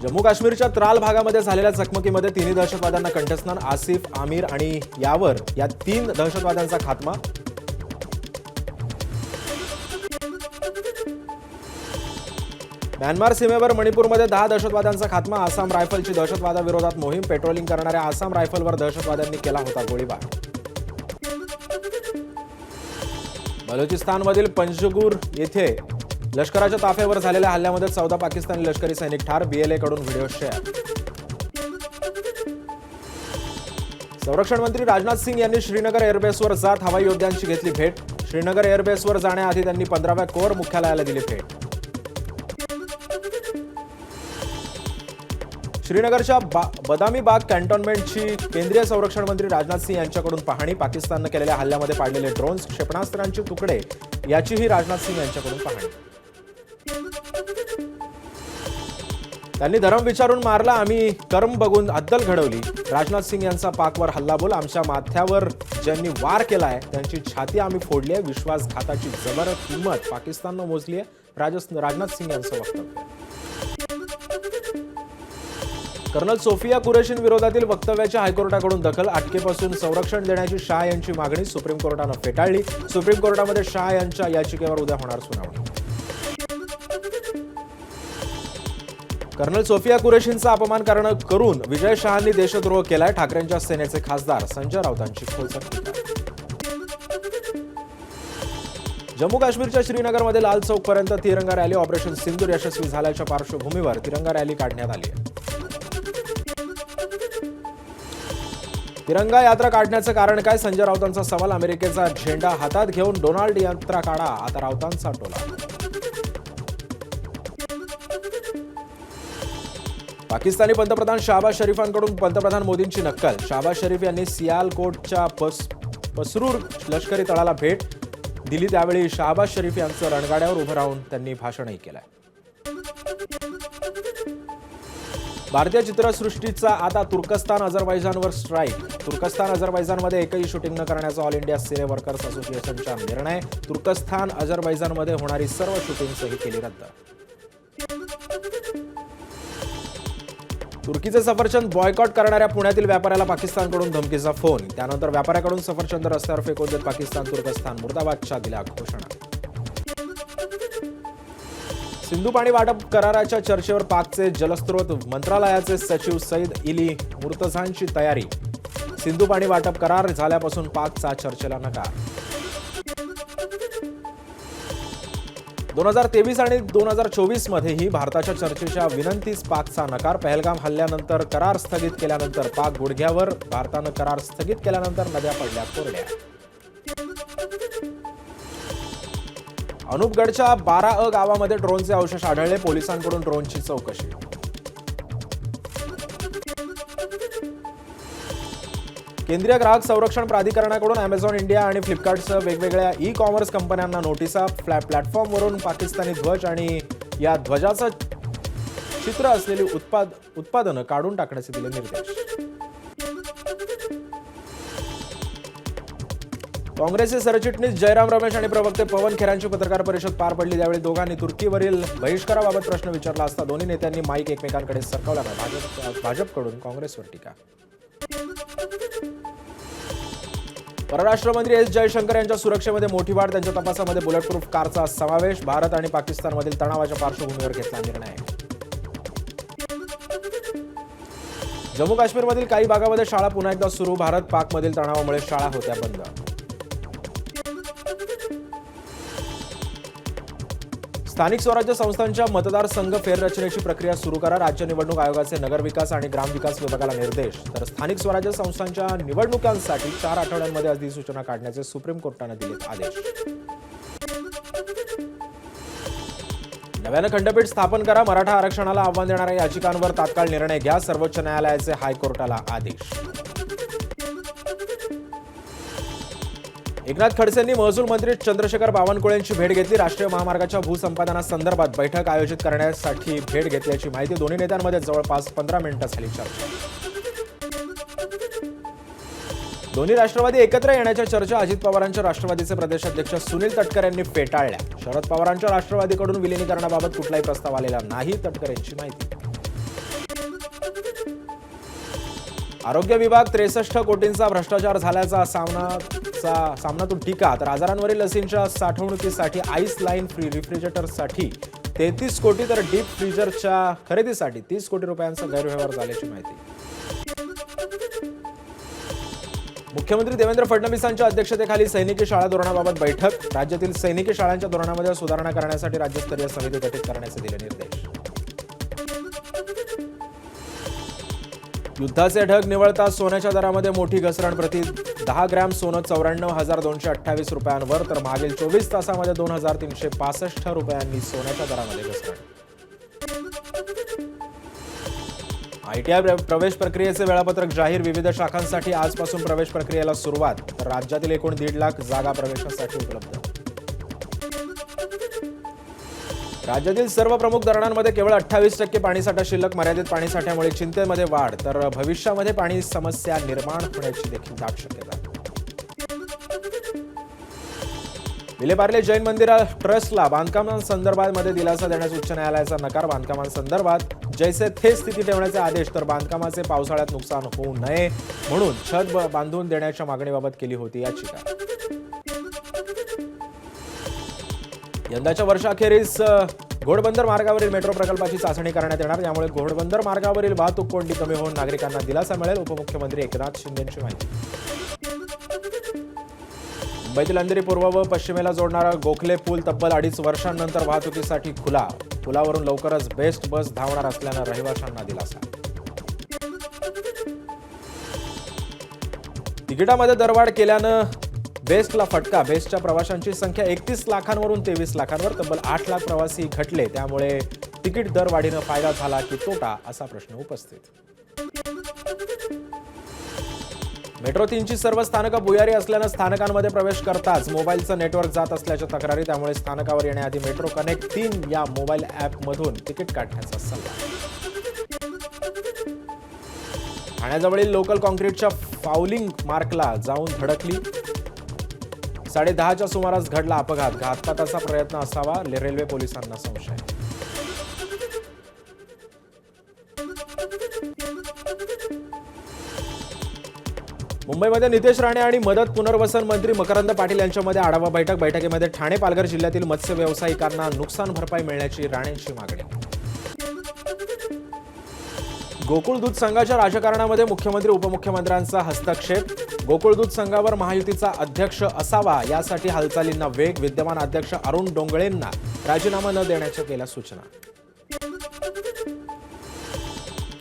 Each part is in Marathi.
जम्मू काश्मीरच्या त्राल भागामध्ये झालेल्या चकमकीमध्ये तिन्ही दहशतवाद्यांना कंठस्नान. आसिफ, आमिर आणि यावर या 3 दहशतवाद्यांचा खात्मा. म्यानमार सीमेवर मणिपूरमध्ये 10 दहशतवाद्यांचा खात्मा. आसाम रायफलची दहशतवादाविरोधात मोहीम. पेट्रोलिंग करणाऱ्या आसाम रायफलवर दहशतवाद्यांनी केला होता गोळीबार. बलुचिस्तानमधील पंजगुर येथे लष्कराच्या ताफ्यावर झालेल्या हल्ल्यामध्ये 14 पाकिस्तानी लष्करी सैनिक ठार. BLA कडून व्हिडिओ शेअर. संरक्षण मंत्री राजनाथ सिंग यांनी श्रीनगर एअरबेसवर जात हवाई योद्ध्यांची घेतली भेट. श्रीनगर एअरबेसवर जाण्याआधी त्यांनी 15व्या कोर मुख्यालयाला दिली भेट. श्रीनगरच्या बदामी बाग कॅन्टोन्मेंटची केंद्रीय संरक्षण मंत्री राजनाथ सिंह यांच्याकडून पाहणी. पाकिस्ताननं केलेल्या हल्ल्यामध्ये पाडलेले ड्रोन्स, क्षेपणास्त्रांचे तुकडे याचीही राजनाथ सिंह यांच्याकडून पाहणी. त्यांनी धर्म विचारून मारला, आम्ही कर्म बघून अद्दल घडवली. राजनाथ सिंह यांचा पाकवर हल्लाबोल. आमच्या माथ्यावर ज्यांनी वार केलाय त्यांची छाती आम्ही फोडली आहे. विश्वासघाताची जबर किंमत पाकिस्ताननं मोजली आहे. राजनाथ सिंह यांचं वक्तव्य. कर्नल सोफिया कुरेशींविरोधातील वक्तव्याच्या हायकोर्टाकडून दखल. अटकेपासून संरक्षण देण्याची शाह यांची मागणी सुप्रीम कोर्टानं फेटाळली. सुप्रीम कोर्टामध्ये शाह यांच्या याचिकेवर उद्या होणार सुनावणी. कर्नल सोफिया कुरेशींचा अपमान करून विजय शहांनी देशद्रोह केलाय. ठाकरेंच्या सेनेचे खासदार संजय राऊतांची खोलसर टीका. जम्मू काश्मीरच्या श्रीनगरमध्ये लाल चौकपर्यंत तिरंगा रॅली. ऑपरेशन सिंदूर यशस्वी झाल्याच्या पार्श्वभूमीवर तिरंगा रॅली काढण्यात आली आहे. तिरंगा यात्रा काढण्याचं कारण काय? संजय राऊतांचा सवाल. अमेरिकेचा झेंडा हातात घेऊन डोनाल्ड यात्रा काढा, आता राऊतांचा टोला. पाकिस्तानी पंतप्रधान शहबाज शरीफांकडून पंतप्रधान मोदींची नक्कल. शहबाज शरीफ यांनी सियालकोटच्या पसरूर लष्करी तळाला भेट दिली. त्यावेळी शहबाज शरीफ यांचं रणगाड्यावर उभं राहून त्यांनी भाषणही केलंय. भारतीय चित्रसृष्टीचा आता तुर्कस्तान अझरबैजानवर स्ट्राईक. तुर्कस्तान अझरबैजानमध्ये एकही शूटिंग न करण्याचा ऑल इंडिया सिने वर्कर्स असोसिएशनचा निर्णय. तुर्कस्तान अझरबैजानमध्ये होणारी सर्व शूटिंगही केली रद्द. तुर्कीचे सफरचंद बॉयकॉट करणाऱ्या पुण्यातील व्यापाऱ्याला पाकिस्तानकडून धमकीचा फोन. त्यानंतर व्यापाऱ्याकडून सफरचंद रस्त्यावर फेकून देत पाकिस्तान. तुर्कस्तान मुर्दाबादच्या दिल्या घोषणा. सिंधू पाणी वाटप कराराच्या चर्चेवर पाकचे जलस्रोत मंत्रालयाचे सचिव सईद इली मुर्तझांची तयारी. सिंधू पाणी वाटप करार झाल्यापासून पाकचा चर्चेला नकार. 2023 आणि 2024 मध्येही भारताच्या चर्चेच्या विनंतीस पाकचा नकार. पहलगाम हल्ल्यानंतर करार स्थगित केल्यानंतर पाक गुडघ्यावर. भारतानं करार स्थगित केल्यानंतर नद्या पडल्या कोरड्या. अनूपगडच्या 12 गावामध्ये ड्रोनचे अवशेष आढळले. पोलिसांकडून ड्रोनची चौकशी. केंद्रीय ग्राहक संरक्षण प्राधिकरणाकडून अमेझॉन इंडिया आणि फ्लिपकार्टसह वेगवेगळ्या ई-कॉमर्स कंपन्यांना नोटिसा. प्लॅटफॉर्मवरून पाकिस्तानी ध्वज आणि या ध्वजाचं चित्र असलेली उत्पादनं काढून टाकण्याचे दिले निर्देश. काँग्रेसचे सरचिटणीस जयराम रमेश आणि प्रवक्ते पवन खेरांची पत्रकार परिषद पार पडली. त्यावेळी दोघांनी तुर्कीवरील बहिष्काराबाबत प्रश्न विचारला असता दोन्ही नेत्यांनी माईक एकमेकांकडे सरकवल्यानं भाजपकडून काँग्रेसवर टीका. परराष्ट्र मंत्री एस जयशंकर यांच्या सुरक्षेमध्ये मोठी वाढ. त्यांच्या तपासामध्ये बुलेटप्रूफ कारचा समावेश. भारत आणि पाकिस्तानमधील तणावाच्या पार्श्वभूमीवर घेतला निर्णय. जम्मू काश्मीरमधील काही भागामध्ये शाळा पुन्हा एकदा सुरू. भारत पाकमधील तणावामुळे शाळा होत्या बंद. स्थानिक स्वराज्य संस्थांच्या मतदारसंघ फेररचनेची प्रक्रिया सुरू करा. राज्य निवडणूक आयोगाचे नगरविकास आणि ग्रामविकास विभागाला निर्देश. तर स्थानिक स्वराज्य संस्थांच्या निवडणुकांसाठी 4 आठवड्यांमध्ये अधिसूचना काढण्याचे सुप्रीम कोर्टाने दिले आदेश. नव्यानं खंडपीठ स्थापन करा. मराठा आरक्षणाला आव्हान देणाऱ्या याचिकांवर तात्काळ निर्णय घ्या. सर्वोच्च न्यायालयाचे हायकोर्टाला आदेश. एकनाथ खडसेंनी महसूल मंत्री चंद्रशेखर बावनकुळे यांची भेट घेतली. राष्ट्रीय महामार्गाच्या भूसंपादनासंदर्भात बैठक आयोजित करण्यासाठी भेट घेतल्याची माहिती. दोन्ही नेत्यांमध्ये जवळपास 15 मिनिटं झाली चर्चा. दोन्ही राष्ट्रवादी एकत्र येण्याच्या चर्चा अजित पवारांच्या राष्ट्रवादीचे प्रदेशाध्यक्ष सुनील तटकरे यांनी फेटाळल्या. शरद पवारांच्या राष्ट्रवादीकडून विलीनीकरणाबाबत कुठलाही प्रस्ताव आलेला नाही, तटकरे यांची माहिती. आरोग्य विभाग 63 कोटींचा भ्रष्टाचार झाल्याचा सामनातून टीका. तर आजारांवरील लसींच्या साठवणुकीसाठी आईस लाईन रेफ्रिजरेटरसाठी 33 कोटी तर डीप फ्रीजरच्या खरेदीसाठी 30 कोटी रुपयांचा गैरव्यवहार झाल्याची माहिती. मुख्यमंत्री देवेंद्र फडणवीसांच्या अध्यक्षतेखाली सैनिकी शाळा धोरणाबाबत बैठक. राज्यातील सैनिकी शाळांच्या धोरणामध्ये सुधारणा करण्यासाठी राज्यस्तरीय समिती गठीत करण्याचे दिले निर्देश. युद्धाचे ढग निवळता सोन्याच्या दरामध्ये मोठी घसरण. प्रति 10 ग्रॅम सोनं 94,228 रुपयांवर तर मागील 24 तासामध्ये 2,365 रुपयांनी सोन्याच्या दरामध्ये घसरण. ITI प्रवेश प्रक्रियेचे वेळापत्रक जाहीर. विविध शाखांसाठी आजपासून प्रवेश प्रक्रियेला सुरुवात. तर राज्यातील एकूण 1.5 लाख जागा प्रवेशासाठी उपलब्ध. राज्यातील सर्व प्रमुख धरणांमध्ये केवळ 28% पाणीसाठा शिल्लक. मर्यादित पाणीसाठ्यामुळे चिंतेमध्ये वाढ. तर भविष्यामध्ये पाणी समस्या निर्माण होण्याची देखील दाट शक्यता. विलेपार्ले जैन मंदिर ट्रस्टला बांधकामांसंदर्भात दिलासा देण्यास उच्च न्यायालयाचा नकार. बांधकामांसंदर्भात जैसे थे स्थिती ठेवण्याचे आदेश. तर बांधकामाचे पावसाळ्यात नुकसान होऊ नये म्हणून छत बांधून देण्याच्या मागणीबाबत केली होती याचिका. यंदाच्या वर्षाखेरीस घोडबंदर मार्गावरील मेट्रो प्रकल्पाची चाचणी करण्यात येणार. यामुळे घोडबंदर मार्गावरील वाहतूक कोंडी कमी होऊन नागरिकांना दिलासा मिळेल. उपमुख्यमंत्री एकनाथ शिंदेंची माहिती. मुंबईतील अंधेरी पूर्व व पश्चिमेला जोडणारा गोखले पूल तब्बल 2.5 वर्षांनंतर वाहतुकीसाठी खुला. पुलावरून लवकरच बेस्ट बस धावणार असल्यानं रहिवाशांना दिलासा. तिकिटामध्ये दरवाढ केल्यानं बेस्टला फटका. बेस्टच्या प्रवाशांची संख्या 31 लाखांवरून 23 लाखांवर. तब्बल 8 लाख प्रवासी घटले. त्यामुळे तिकीट दरवाढीनं फायदा झाला की तोटा असा प्रश्न उपस्थित. मेट्रो 3ची सर्व स्थानकं भुयारी असल्यानं स्थानकांमध्ये प्रवेश करताच मोबाईलचं नेटवर्क जात असल्याच्या तक्रारी. त्यामुळे स्थानकावर येण्याआधी मेट्रो कनेक्ट 3 या मोबाईल ॲपमधून तिकीट काढण्याचा सल्ला. ठाण्याजवळील लोकल कॉन्क्रीटच्या फाउलिंग मार्कला जाऊन धडकली. 10:30च्या सुमारास घडला अपघात. घातपाताचा प्रयत्न असावा रेल्वे पोलिसांना संशय. मुंबईमध्ये नितेश राणे आणि मदत पुनर्वसन मंत्री मकरंद पाटील यांच्यामध्ये आढावा बैठक. बैठकीमध्ये ठाणे पालघर जिल्ह्यातील मत्स्य व्यावसायिकांना नुकसान भरपाई मिळण्याची राणेंची मागणी. गोकुळ दूध संघाच्या राजकारणामध्ये मुख्यमंत्री उपमुख्यमंत्र्यांचा हस्तक्षेप. गोकुळ दूध संघावर महायुतीचा अध्यक्ष असावा यासाठी हालचालींना वेग. विद्यमान अध्यक्ष अरुण डोंगळेंना राजीनामा न देण्याच्या केल्या सूचना.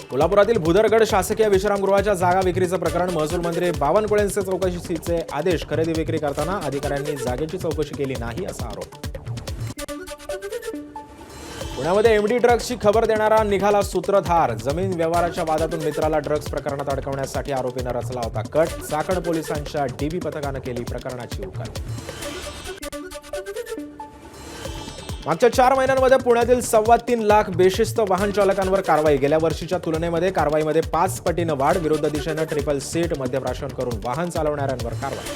कोल्हापुरातील भुदरगड शासकीय विश्रामगृहाच्या जागा विक्रीचं प्रकरण. महसूल मंत्री बावनकुळेंचे चौकशीचे आदेश. खरेदी विक्री करताना अधिकाऱ्यांनी जागेची चौकशी केली नाही असा आरोप. पुण्यामध्ये MD ड्रग्सची खबर देणारा निघाला सूत्रधार. जमीन व्यवहाराच्या वादातून मित्राला ड्रग्स प्रकरणात अडकवण्यासाठी आरोपीनं रचला होता कट. चाकण पोलिसांच्या DB पथकानं केली प्रकरणाची उकल. मागच्या 4 महिन्यांमध्ये पुण्यातील 3.25 लाख बेशिस्त वाहन चालकांवर कारवाई. गेल्या वर्षीच्या तुलनेमध्ये कारवाईमध्ये 5 पटीनं वाढ. विरुद्ध दिशेनं ट्रिपल सीट मद्यप्राशन करून वाहन चालवणाऱ्यांवर कारवाई.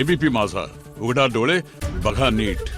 ABP माझा, उघडा डोळे बघा नीट.